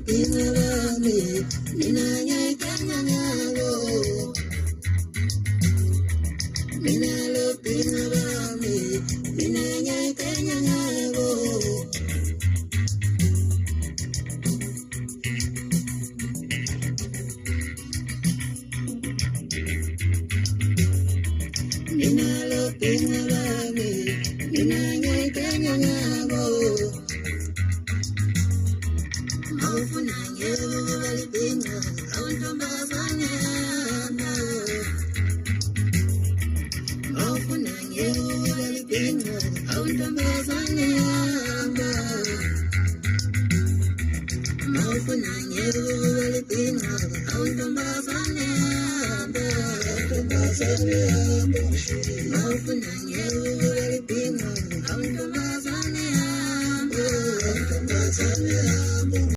pinabami, minanyay kanyangalo. Minalo pinabami, minanyay kanyangalo. Minalo pinabami, minanyay kanyangalo. Maufunanye walipina, auntombazane ama. Maufunanye walipina, auntombazane ama. Maufunanye walipina, auntombazane ama. Auntombazane ama. Maufunanye walipina, auntombazane ama. Auntombazane ama.